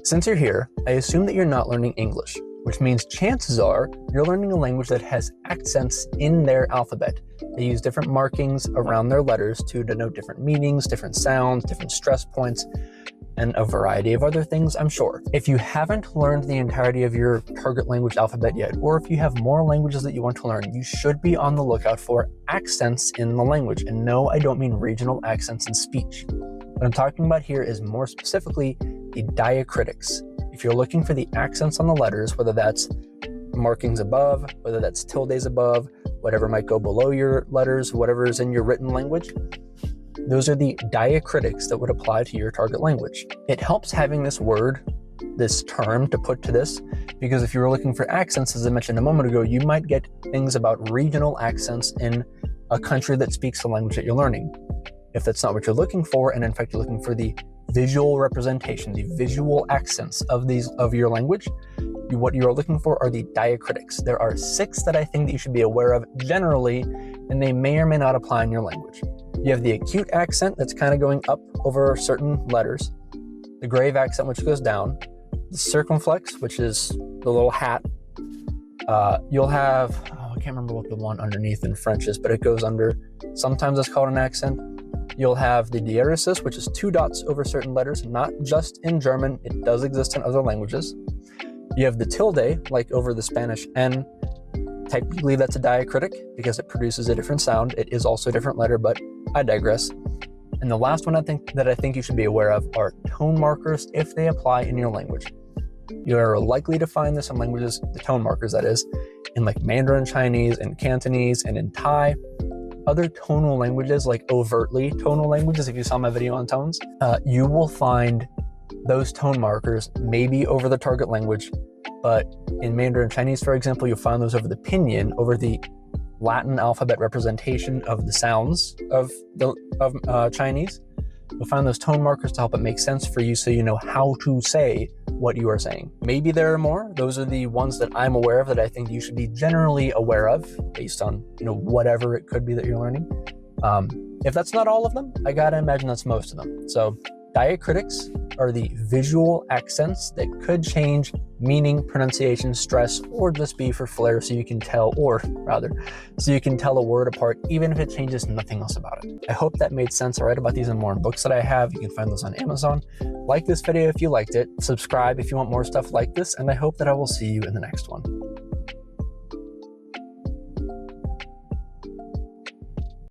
Since you're here, I assume that you're not learning English, which means chances are you're learning a language that has accents in their alphabet. They use different markings around their letters to denote different meanings, different sounds, different stress points, and a variety of other things, I'm sure. If you haven't learned the entirety of your target language alphabet yet, or if you have more languages that you want to learn, you should be on the lookout for accents in the language. And no, I don't mean regional accents in speech. What I'm talking about here is more specifically the diacritics. If you're looking for the accents on the letters, whether that's markings above, whether that's tildes above, whatever might go below your letters, whatever is in your written language, those are the diacritics that would apply to your target language. It helps having this word, this term to put to this, because if you were looking for accents, as I mentioned a moment ago, you might get things about regional accents in a country that speaks the language that you're learning. If that's not what you're looking for, and in fact you're looking for the visual representation, the visual accents of your language, what you are looking for are the diacritics. There are 6 that I think that you should be aware of generally, and they may or may not apply in your language. You have the acute accent that's kind of going up over certain letters, the grave accent which goes down, the circumflex, which is the little hat. You'll have, I can't remember what the one underneath in French is, but it goes under, sometimes it's called an accent. You'll have the diaresis, which is 2 dots over certain letters, not just in German, it does exist in other languages. You have the tilde, like over the Spanish N. Technically that's a diacritic because it produces a different sound. It is also a different letter, but I digress. And the last one I think you should be aware of are tone markers if they apply in your language. You're likely to find this in languages, the tone markers that is, in like Mandarin Chinese and Cantonese and in Thai. Other tonal languages, like overtly tonal languages, if you saw my video on tones, you will find those tone markers maybe over the target language, but in Mandarin Chinese, for example, you'll find those over the pinyin, over the Latin alphabet representation of the sounds of Chinese. You'll find those tone markers to help it make sense for you so you know how to say what you are saying. Maybe there are more. Those are the ones that I'm aware of that I think you should be generally aware of based on, whatever it could be that you're learning. If that's not all of them, I gotta imagine that's most of them. So diacritics are the visual accents that could change meaning, pronunciation, stress, or just be for flair so you can tell, so you can tell a word apart even if it changes nothing else about it. I hope that made sense. I write about these and more in books that I have. You can find those on Amazon. Like this video if you liked it, subscribe if you want more stuff like this, and I hope that I will see you in the next one.